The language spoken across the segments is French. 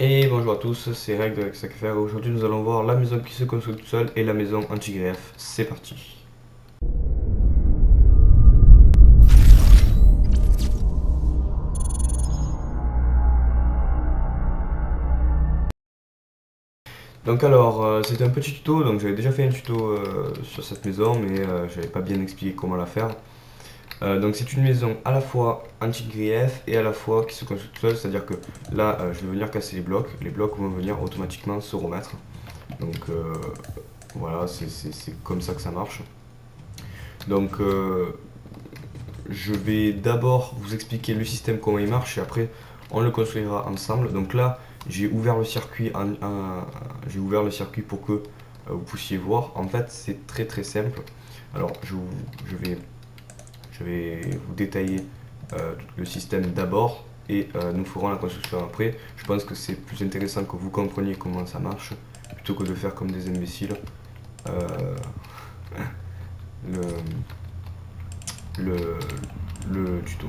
Et bonjour à tous, c'est Reg de SacFR. Aujourd'hui nous allons voir la maison qui se construit toute seule et la maison anti-grief. C'est parti. Donc alors, c'était un petit tuto, donc j'avais déjà fait un tuto sur cette maison, mais j'avais pas bien expliqué comment la faire. Donc c'est une maison à la fois anti-grief et à la fois qui se construit toute seule, c'est-à-dire que là je vais venir casser les blocs vont venir automatiquement se remettre. Donc voilà, c'est comme ça que ça marche. Donc je vais d'abord vous expliquer le système, comment il marche, et après on le construira ensemble. Donc là, j'ai ouvert le circuit, pour que vous puissiez voir. En fait, c'est très très simple. Alors, je vais vous détailler le système d'abord et nous ferons la construction après. Je pense que c'est plus intéressant que vous compreniez comment ça marche plutôt que de faire comme des imbéciles euh, le, le, le tuto.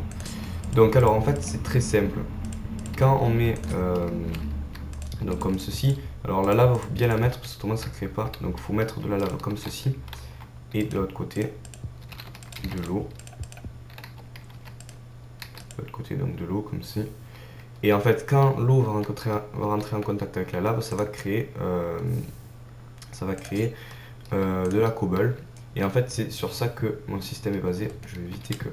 Donc alors en fait c'est très simple. Quand on met donc comme ceci, alors la lave il faut bien la mettre parce que autrement ça ne crée pas. Donc il faut mettre de la lave comme ceci et de l'autre côté de l'eau. De l'autre côté donc de l'eau comme ceci. Et en fait quand l'eau va rentrer en contact avec la lave, ça va créer de la cobble. Et en fait c'est sur ça que mon système est basé. Je vais éviter que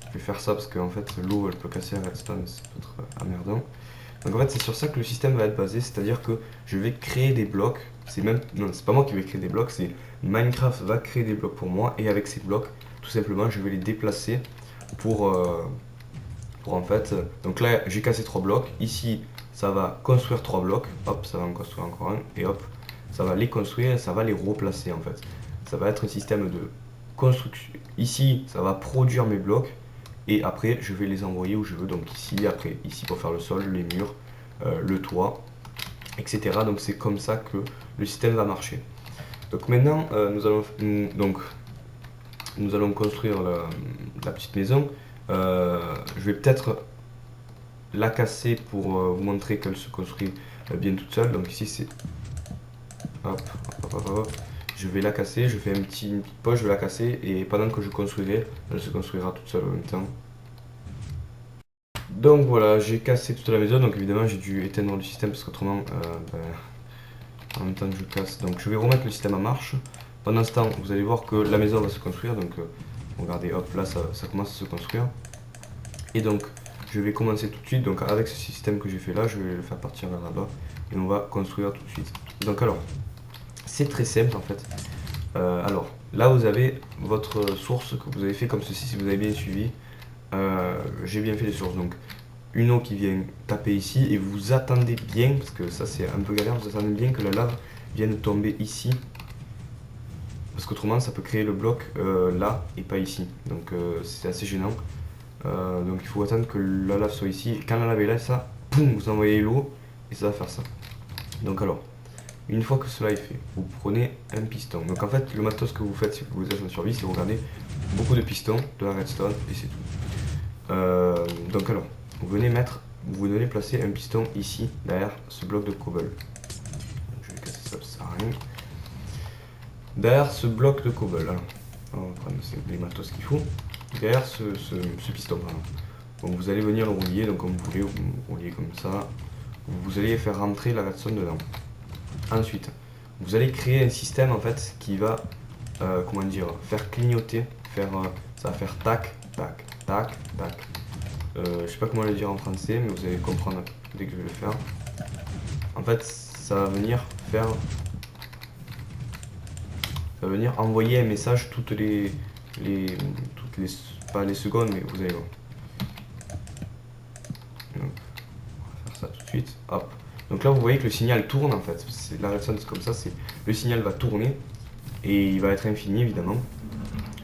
je vais faire ça parce qu'en fait l'eau elle peut casser la redstone, ça peut être emmerdant. Donc en fait c'est sur ça que le système va être basé, c'est-à-dire que je vais créer des blocs, non, c'est pas moi qui vais créer des blocs, c'est Minecraft va créer des blocs pour moi et avec ces blocs, tout simplement je vais les déplacer pour, euh, pour en fait, donc là j'ai cassé 3 blocs, ici ça va construire 3 blocs, hop ça va en construire encore un et hop ça va les construire et ça va les replacer en fait. Ça va être un système de construction, ici ça va produire mes blocs et après je vais les envoyer où je veux, donc ici, après ici pour faire le sol, les murs, le toit, etc. Donc c'est comme ça que le système va marcher. Donc maintenant nous allons construire la petite maison. Je vais peut-être la casser pour vous montrer qu'elle se construit bien toute seule. Donc ici c'est hop, hop, hop, hop. Je vais la casser, je fais une petite poche, je vais la casser et pendant que je construirai, elle se construira toute seule en même temps. Donc voilà, j'ai cassé toute la maison, donc évidemment j'ai dû éteindre le système parce qu'autrement, en même temps que je casse. Donc je vais remettre le système en marche. Pendant ce temps, vous allez voir que la maison va se construire, donc regardez, hop, là ça commence à se construire. Et donc je vais commencer tout de suite, donc avec ce système que j'ai fait là, je vais le faire partir vers là-bas et on va construire tout de suite. Donc alors, c'est très simple en fait. Alors, là vous avez votre source que vous avez fait comme ceci si vous avez bien suivi. J'ai bien fait les sources, donc une eau qui vient taper ici et vous attendez bien, parce que ça c'est un peu galère, vous attendez bien que la lave vienne tomber ici, parce qu'autrement ça peut créer le bloc là et pas ici, donc c'est assez gênant. Donc il faut attendre que la lave soit ici, et quand la lave est là, ça, boum, vous envoyez l'eau et ça va faire ça. Donc alors, une fois que cela est fait, vous prenez un piston. Donc en fait, le matos que vous faites si vous êtes en survie, c'est vous regardez beaucoup de pistons, de la redstone et c'est tout. Donc alors, vous venez placer un piston ici, derrière ce bloc de cobble. Donc, je vais casser ça, ça sert à rien. Derrière ce bloc de cobble, hein. On va prendre les matos qu'il faut. Derrière ce piston, pardon. Donc vous allez venir le rouiller, donc comme vous voulez, vous rouillez comme ça. Vous allez faire rentrer la redstone dedans. Ensuite, vous allez créer un système en fait qui va, comment dire, faire clignoter, ça va faire tac, tac, tac, tac. Je sais pas comment le dire en français, mais vous allez comprendre dès que je vais le faire. En fait, ça va venir faire, ça va venir envoyer un message toutes les, pas les secondes, mais vous allez voir. Donc, on va faire ça tout de suite. Hop. Donc là, vous voyez que le signal tourne en fait. C'est la redstone, c'est comme ça. Le signal va tourner et il va être infini évidemment.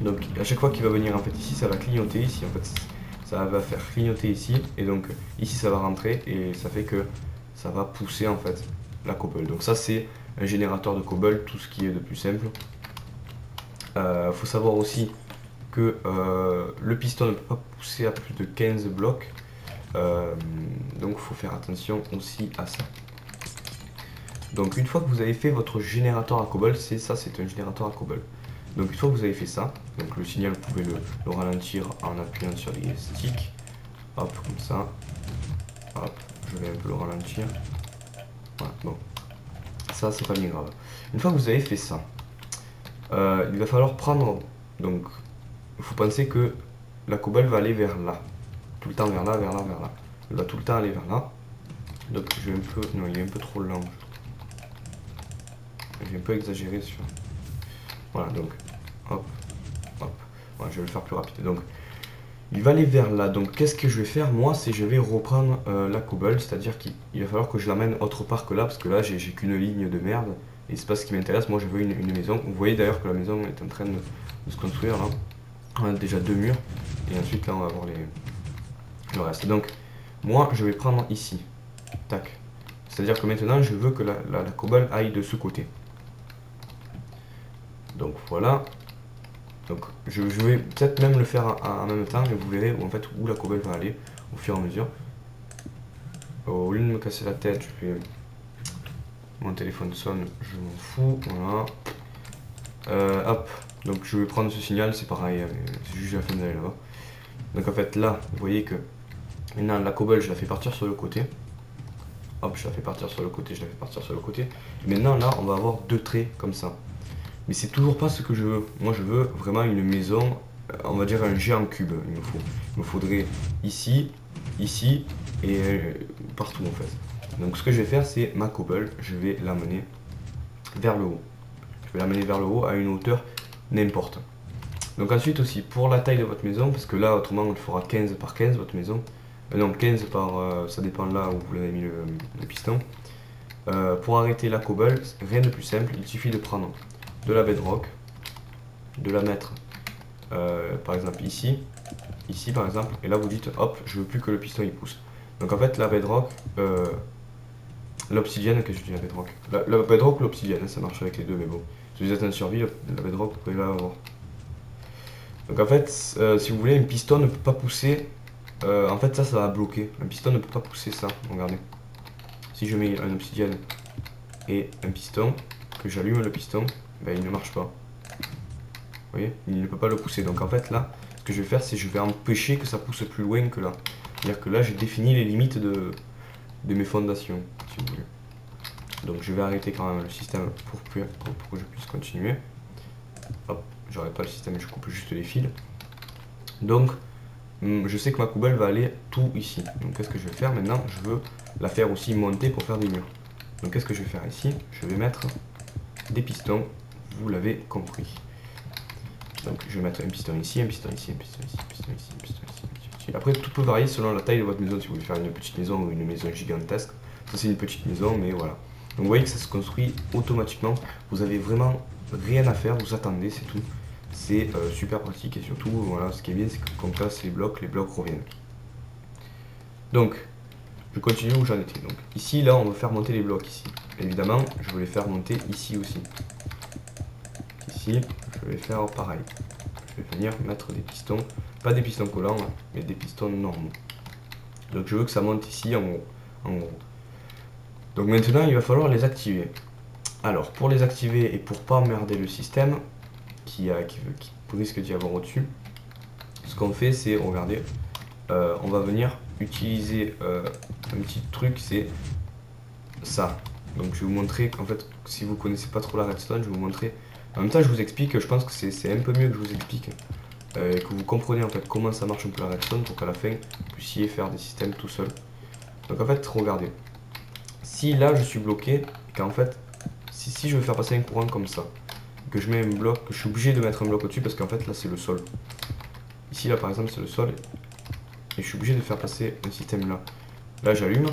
Donc à chaque fois qu'il va venir en fait ici, ça va clignoter ici en fait. Ça va faire clignoter ici et donc ici ça va rentrer et ça fait que ça va pousser en fait la cobble. Donc ça c'est un générateur de cobble, tout ce qui est de plus simple. Faut savoir aussi que le piston ne peut pas pousser à plus de 15 blocs. Donc il faut faire attention aussi à ça. Donc une fois que vous avez fait votre générateur à cobble, c'est ça, c'est un générateur à cobble. Donc une fois que vous avez fait ça, donc le signal vous pouvez le ralentir en appuyant sur les sticks. Hop, comme ça. Hop, je vais un peu le ralentir. Voilà, bon. Ça c'est pas bien grave. Une fois que vous avez fait ça, il va falloir prendre, donc il faut penser que la cobble va aller vers là. Tout le temps vers là, vers là, vers là. Elle va tout le temps aller vers là. Donc je vais un peu, non il est un peu trop lent. J'ai un peu exagéré sur... Voilà, donc, hop, hop. Voilà, je vais le faire plus rapide. Donc, il va aller vers là. Donc, qu'est-ce que je vais faire? Moi, c'est je vais reprendre la cobble. C'est-à-dire qu'il va falloir que je l'amène autre part que là. Parce que là, j'ai qu'une ligne de merde. Et c'est pas ce qui m'intéresse. Moi, je veux une maison. Vous voyez d'ailleurs que la maison est en train de se construire, là. On a déjà 2 murs. Et ensuite, là, on va avoir le reste. Donc, moi, je vais prendre ici. Tac. C'est-à-dire que maintenant, je veux que la cobble aille de ce côté. Donc voilà. Donc je vais peut-être même le faire en même temps et vous verrez où, en fait, où la cobble va aller au fur et à mesure. Au lieu de me casser la tête, je fais... Mon téléphone sonne, je m'en fous. Voilà. Hop. Donc je vais prendre ce signal, c'est pareil, c'est juste la fin d'aller là-bas. Donc en fait là, vous voyez que maintenant la cobble, je la fais partir sur le côté. Hop, je la fais partir sur le côté, je la fais partir sur le côté. Et maintenant là, on va avoir 2 traits comme ça. Mais c'est toujours pas ce que je veux. Moi je veux vraiment une maison, on va dire un géant cube. Il me faudrait ici, ici et partout en fait. Donc ce que je vais faire, c'est ma cobble, je vais l'amener vers le haut. Je vais l'amener vers le haut à une hauteur n'importe. Donc ensuite aussi, pour la taille de votre maison, parce que là autrement on le fera 15 par 15 votre maison. Non, 15 par... ça dépend là où vous avez mis le piston. Pour arrêter la cobble, rien de plus simple, il suffit de prendre de la bedrock, de la mettre par exemple ici par exemple, et là vous dites hop, je veux plus que le piston il pousse. Donc en fait la bedrock, l'obsidienne, que je dis la bedrock, la bedrock ou l'obsidienne, ça marche avec les deux, mais bon, si vous êtes en survie, la bedrock vous pouvez l'avoir. Donc en fait, si vous voulez, un piston ne peut pas pousser, en fait ça va bloquer, un piston ne peut pas pousser ça, regardez. Si je mets un obsidienne et un piston, que j'allume le piston, ben, il ne marche pas. Vous voyez, il ne peut pas le pousser. Donc en fait là, ce que je vais faire, c'est que je vais empêcher que ça pousse plus loin que là. C'est-à-dire que là, j'ai défini les limites de mes fondations, si vous voulez. Donc je vais arrêter quand même le système pour que je puisse continuer. Hop, j'arrête pas le système, je coupe juste les fils. Donc je sais que ma cobble va aller tout ici. Donc qu'est-ce que je vais faire maintenant? Je veux la faire aussi monter pour faire des murs. Donc qu'est-ce que je vais faire ici? Je vais mettre des pistons, vous l'avez compris. Donc je vais mettre un piston ici, un piston ici, un piston ici, un piston ici, un piston ici, un piston ici. Après tout peut varier selon la taille de votre maison, si vous voulez faire une petite maison ou une maison gigantesque. Ça c'est une petite maison, mais voilà. Donc vous voyez que ça se construit automatiquement. Vous avez vraiment rien à faire, vous attendez, c'est tout. C'est super pratique et surtout, voilà, ce qui est bien, c'est que quand on casse les blocs reviennent. Donc, je continue où j'en étais. Donc ici, là, on va faire monter les blocs ici. Évidemment, je vais les faire monter ici aussi. Ici, je vais faire pareil. Je vais venir mettre des pistons, pas des pistons collants, mais des pistons normaux. Donc je veux que ça monte ici en gros. Donc maintenant, il va falloir les activer. Alors, pour les activer et pour pas emmerder le système, qui risque d'y avoir au-dessus, ce qu'on fait, c'est, regardez, on va venir utiliser un petit truc, c'est ça. Donc je vais vous montrer qu'en fait, si vous connaissez pas trop la redstone, je vais vous montrer. En même temps, je vous explique, je pense que c'est un peu mieux que je vous explique, que vous comprenez en fait comment ça marche un peu la redstone pour qu'à la fin, vous puissiez faire des systèmes tout seul. Donc en fait, regardez. Si là, je suis bloqué, qu'en fait, si je veux faire passer un courant comme ça, que je mets un bloc, que je suis obligé de mettre un bloc au-dessus parce qu'en fait, là, c'est le sol. Ici, là, par exemple, c'est le sol. Et je suis obligé de faire passer un système là. Là, j'allume,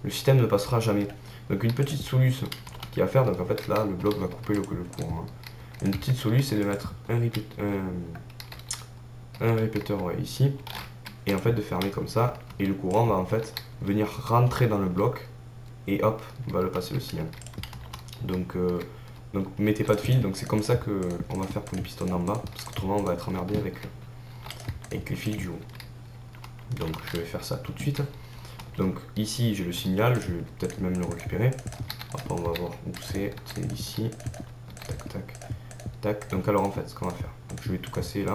le système ne passera jamais. Donc une petite solution qui à faire, donc en fait là le bloc va couper le courant. Une petite solution c'est de mettre un répéteur ouais, ici, et en fait de fermer comme ça, et le courant va en fait venir rentrer dans le bloc, et hop, va le passer le signal. Donc mettez pas de fil, donc c'est comme ça que on va faire pour les pistons d'en bas, parce qu'autrement on va être emmerdé avec les fils du haut. Donc je vais faire ça tout de suite. Donc ici j'ai le signal, je vais peut-être même le récupérer. Hop, on va voir où c'est ici. Tac, tac, tac. Donc alors en fait, ce qu'on va faire, donc, je vais tout casser là,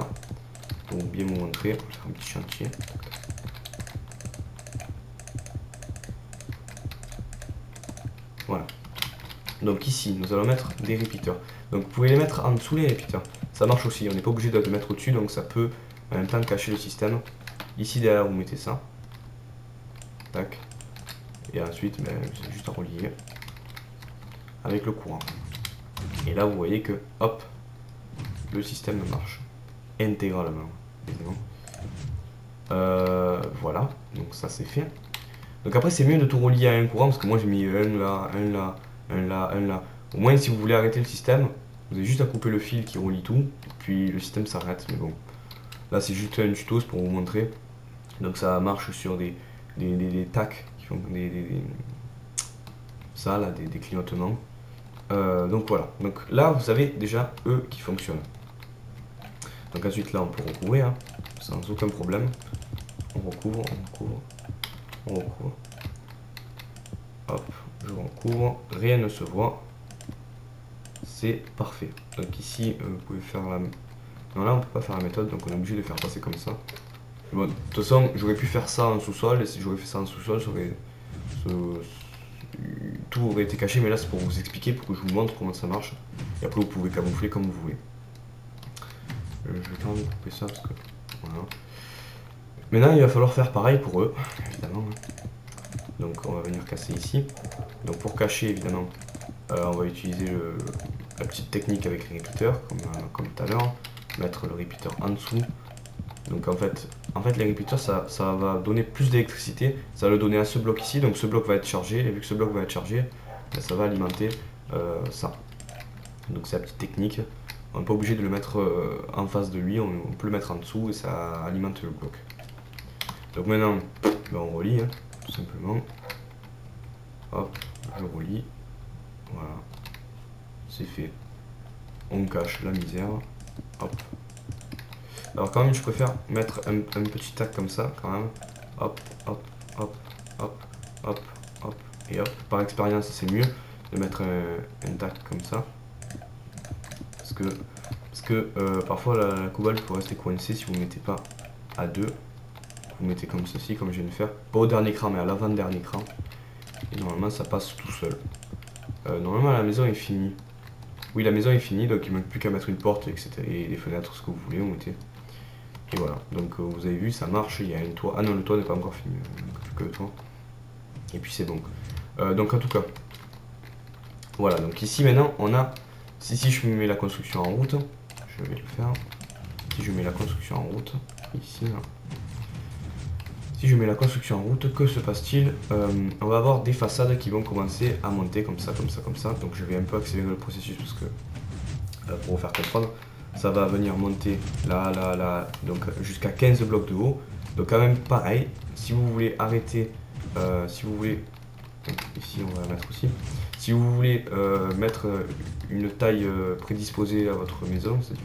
pour bien vous montrer. On va faire un petit chantier. Tac, tac. Voilà. Donc ici, nous allons mettre des repeaters. Donc vous pouvez les mettre en dessous les repeaters. Ça marche aussi, on n'est pas obligé de les mettre au-dessus, donc ça peut en même temps cacher le système. Ici derrière, vous mettez ça. Tac. Et ensuite, ben, c'est juste à relier avec le courant. Et là, vous voyez que, hop, le système marche intégralement. Évidemment. Voilà, donc ça c'est fait. Donc après, c'est mieux de tout relier à un courant, parce que moi j'ai mis un là, un là, un là, un là. Au moins, si vous voulez arrêter le système, vous avez juste à couper le fil qui relie tout, et puis le système s'arrête. Mais bon, là c'est juste un tuto pour vous montrer. Donc ça marche sur des tacs qui font ça là, des clignotements. Donc voilà, donc là vous avez déjà eux qui fonctionnent. Donc ensuite là on peut recouvrir hein, sans aucun problème. On recouvre, on recouvre, on recouvre. Hop, je recouvre, rien ne se voit. C'est parfait. Donc ici vous pouvez faire la... Non là on peut pas faire la méthode, donc on est obligé de faire passer comme ça. Bon, de toute façon j'aurais pu faire ça en sous-sol, et si j'aurais fait ça en sous-sol, tout aurait été caché, mais là c'est pour vous expliquer, pour que je vous montre comment ça marche. Et après vous pouvez camoufler comme vous voulez. Je vais quand même couper ça parce que... Voilà. Maintenant il va falloir faire pareil pour eux, évidemment. Donc on va venir casser ici. Donc pour cacher évidemment, on va utiliser la petite technique avec les repeaters, comme tout à l'heure. Mettre le repeater en dessous. Donc en fait les repeaters ça va donner plus d'électricité, ça va le donner à ce bloc ici, donc ce bloc va être chargé, et vu que ce bloc va être chargé, ça va alimenter ça. Donc c'est la petite technique, on n'est pas obligé de le mettre en face de lui, on peut le mettre en dessous et ça alimente le bloc. Donc maintenant ben on relie, hein, tout simplement. Hop, je relie, voilà, c'est fait. On cache la misère, hop. Alors quand même je préfère mettre un petit tac comme ça quand même. Hop, hop, hop, hop, hop, hop, et hop. Par expérience c'est mieux de mettre un tac comme ça. Parce que parfois la cobalt peut rester coincée si vous ne mettez pas à deux. Vous mettez comme ceci, comme je viens de faire. Pas au dernier cran mais à l'avant-dernier cran. Et normalement ça passe tout seul. Normalement la maison est finie. Oui la maison est finie, donc il ne manque plus qu'à mettre une porte etc. et des fenêtres, ce que vous voulez, vous mettez. Et voilà, donc vous avez vu, ça marche, il y a un toit. Ah non, le toit n'est pas encore fini, plus que le toit. Et puis c'est bon. Donc en tout cas, voilà, donc ici maintenant on a, si je mets la construction en route, je vais le faire. Si je mets la construction en route, ici là. Si je mets la construction en route, que se passe-t-il? On va avoir des façades qui vont commencer à monter comme ça, comme ça, comme ça. Donc je vais un peu accélérer le processus parce que pour vous faire comprendre. Ça va venir monter là, là, là, donc jusqu'à 15 blocs de haut. Donc quand même pareil, si vous voulez arrêter, si vous voulez, ici on va la mettre aussi, si vous voulez mettre une taille prédisposée à votre maison, c'est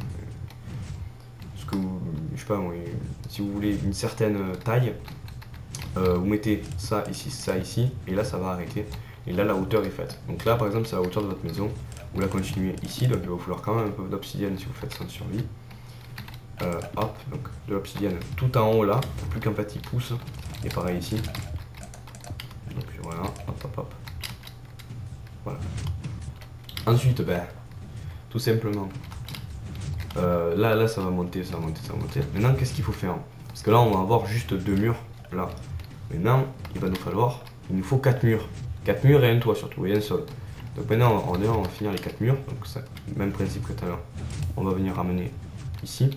ce que vous, je sais pas moi, si vous voulez une certaine taille, vous mettez ça ici, et là ça va arrêter, et là la hauteur est faite. Donc là par exemple c'est la hauteur de votre maison. Vous la continuez ici, donc il va vous falloir quand même un peu d'obsidienne si vous faites ça en survie. Hop, donc de l'obsidienne tout en haut là, pour plus qu'un petit pouce. Et pareil ici. Donc voilà, hop hop hop. Voilà. Ensuite, ben, tout simplement, là ça va monter, ça va monter, ça va monter. Maintenant qu'est-ce qu'il faut faire? Parce que là on va avoir juste deux murs, là. Maintenant, il nous faut 4 murs. 4 murs et un toit surtout, et un sol. Donc maintenant on va finir les 4 murs, donc ça, même principe que tout à l'heure. On va venir ramener ici.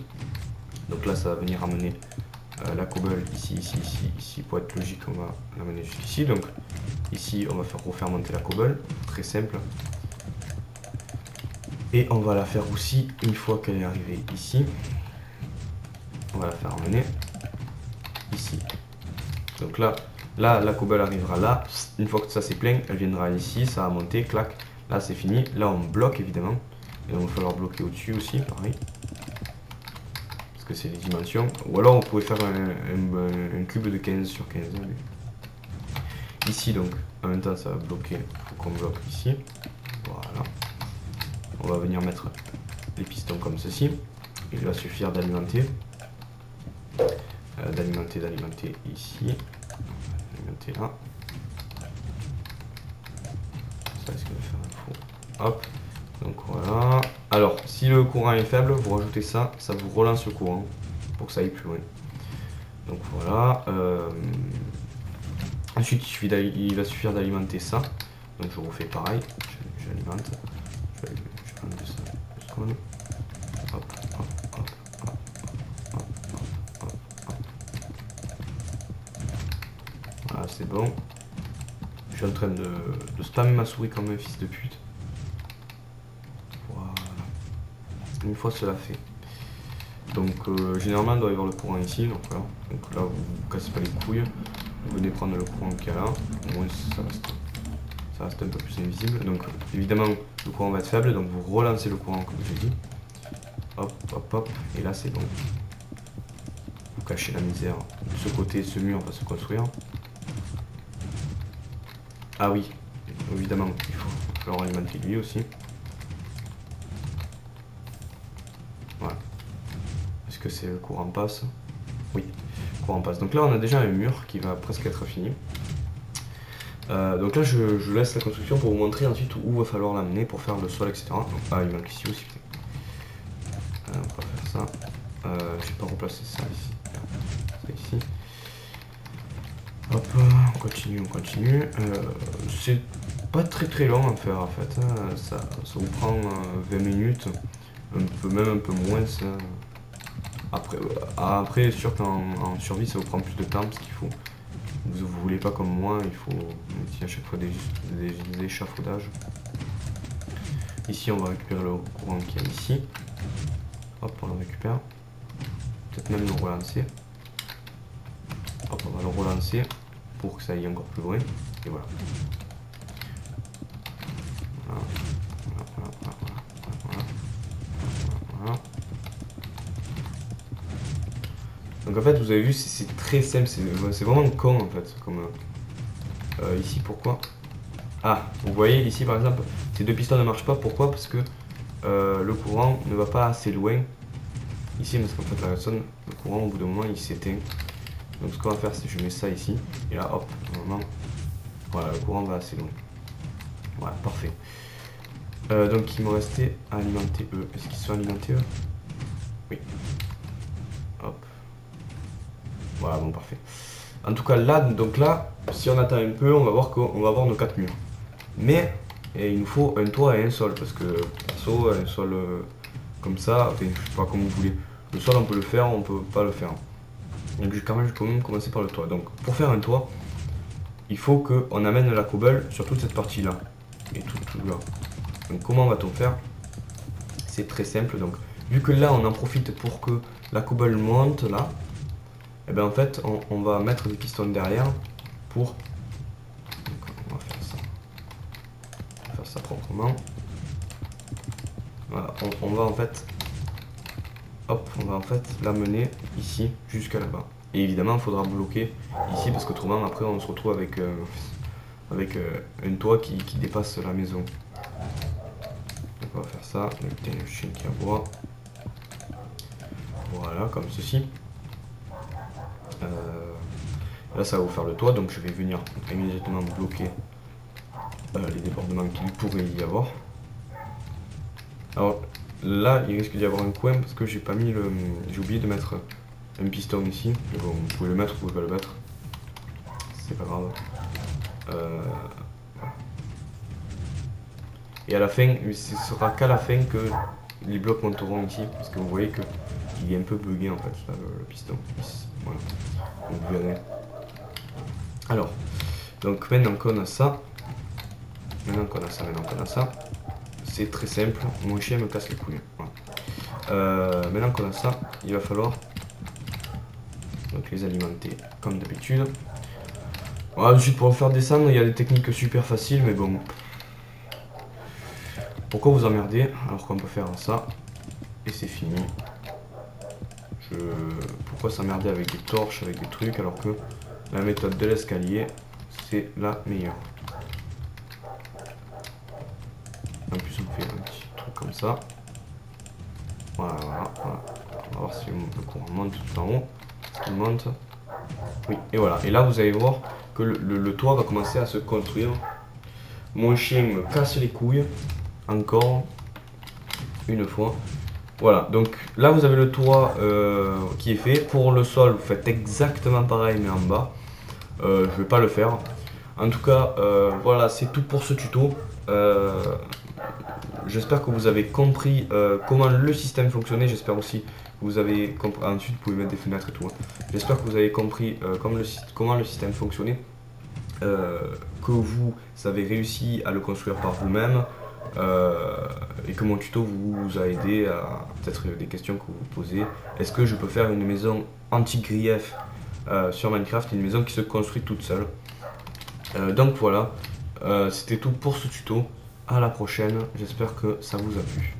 Donc là ça va venir ramener la cobble ici, ici. Pour être logique on va l'amener jusqu'ici. Donc ici on va refaire monter la cobble, très simple. Et on va la faire aussi une fois qu'elle est arrivée ici. On va la faire ramener ici. Donc là la cobble arrivera là, une fois que ça c'est plein, elle viendra ici, ça va monter, clac, là c'est fini, là on bloque évidemment, et donc il va falloir bloquer au-dessus aussi, pareil. Parce que c'est les dimensions. Ou alors, vous pouvez faire un cube de 15 sur 15. Ici, donc, en même temps, ça va bloquer. Il faut qu'on bloque ici. Voilà. On va venir mettre les pistons comme ceci. Il va suffire d'alimenter. D'alimenter ici. Alimenter là. Ça risque de faire un faux. Hop. Donc voilà. Alors, si le courant est faible, vous rajoutez ça. Ça vous relance le courant pour que ça aille plus loin. Donc voilà. Ensuite, il va suffire d'alimenter ça. Donc je refais pareil. J'alimente. Je vais enlever ça. Hop, hop, hop, hop, hop, hop, hop. Voilà, c'est bon. Je suis en train de spammer ma souris comme un fils de pute. Voilà. Une fois cela fait. Donc généralement il doit y avoir le courant ici. Donc voilà. Donc là vous ne cassez pas les couilles. Vous venez prendre le courant qu'il y a là. Au moins ça reste un peu plus invisible. Donc évidemment le courant va être faible. Donc vous relancez le courant comme j'ai dit. Hop, hop, hop. Et là c'est bon. Vous cachez la misère. De ce côté, ce mur va se construire. Ah oui, évidemment, il faut falloir alimenter lui aussi. Voilà. Est-ce que c'est le courant passe? Oui, le courant passe. Donc là, on a déjà un mur qui va presque être fini. Donc là, je laisse la construction pour vous montrer ensuite où va falloir l'amener pour faire le sol, etc. Donc, ah, il manque ici aussi. On va faire ça. Je vais pas replacer ça ici. Ça ici. Hop, on continue. C'est pas très long à faire en fait. Hein. Ça vous prend 20 minutes, même un peu moins. Ça. Après, sûr qu'en survie, ça vous prend plus de temps parce qu'il faut. Vous voulez pas comme moi, il faut utiliser à chaque fois des échafaudages. Ici, on va récupérer le courant qu'il y a ici. Hop, on le récupère. Peut-être même le relancer. Hop, on va le relancer pour que ça aille encore plus loin. Et voilà. Voilà. Donc en fait, vous avez vu, c'est très simple. C'est vraiment con en fait. Comme ici, pourquoi? Ah, vous voyez ici par exemple, ces deux pistons ne marchent pas. Pourquoi? Parce que le courant ne va pas assez loin. Ici, parce qu'en fait, la sonne, le courant au bout d'un moment il s'éteint. Donc ce qu'on va faire, c'est que je mets ça ici. Et là, hop, normalement, voilà, le courant va assez loin. Voilà, parfait. Donc il me restait à alimenter eux. Est-ce qu'ils sont alimentés eux? Oui. Hop. Voilà, bon, parfait. En tout cas, là, donc là, si on attend un peu, on va voir qu'on va avoir nos 4 murs. Mais il nous faut un toit et un sol. Parce que, perso, un sol comme ça, enfin, je sais pas comme vous voulez. Le sol, on peut le faire, on peut pas le faire. Donc je vais quand même commencer par le toit. Donc pour faire un toit, il faut qu'on amène la cobble sur toute cette partie là. Et tout là. Donc comment va-t-on faire? C'est très simple. Donc vu que là on en profite pour que la cobble monte là, et bien en fait on va mettre des pistons derrière pour. Donc on va faire ça. On va faire ça proprement. Voilà, on va en fait. Hop, on va en fait l'amener ici jusqu'à là-bas. Et évidemment, il faudra bloquer ici parce qu'autrement, après, on se retrouve avec, un toit qui dépasse la maison. Donc, on va faire ça. Putain, le chien qui aboie. Voilà, comme ceci. Là, ça va vous faire le toit. Donc, je vais venir immédiatement bloquer les débordements qu'il pourrait y avoir. Alors, là, il risque d'y avoir un coin parce que j'ai pas mis le. J'ai oublié de mettre un piston ici. Mais bon, vous pouvez le mettre, vous pouvez pas le mettre. C'est pas grave. Voilà. Et à la fin, ce sera qu'à la fin que les blocs monteront ici. Parce que vous voyez qu'il est un peu bugué en fait, là, le piston. Voilà. Donc, vous verrez. Alors, donc maintenant qu'on a ça. Maintenant qu'on a ça. C'est très simple, mon chien me casse les couilles. Voilà. Maintenant qu'on a ça, il va falloir donc les alimenter comme d'habitude. Voilà, ensuite pour le faire descendre, il y a des techniques super faciles, mais bon. Pourquoi vous emmerder alors qu'on peut faire ça? Et c'est fini. pourquoi s'emmerder avec des torches, avec des trucs, alors que la méthode de l'escalier, c'est la meilleure. En plus, on fait un petit truc comme ça. Voilà. On va voir si le courant monte tout en haut. Est-ce qu'il monte? Oui, et voilà. Et là, vous allez voir que le toit va commencer à se construire. Mon chien me casse les couilles. Encore une fois. Voilà, donc là vous avez le toit qui est fait. Pour le sol, vous faites exactement pareil, mais en bas. Je vais pas le faire. En tout cas, voilà, c'est tout pour ce tuto. J'espère que vous avez compris comment le système fonctionnait. J'espère aussi que vous avez compris. Ensuite, vous pouvez mettre des fenêtres et tout. J'espère que vous avez compris comment le système fonctionnait. Que vous avez réussi à le construire par vous-même. Et que mon tuto vous a aidé à peut-être des questions que vous vous posez. Est-ce que je peux faire une maison anti-grief sur Minecraft, une maison qui se construit toute seule? Donc voilà, c'était tout pour ce tuto. À la prochaine, j'espère que ça vous a plu.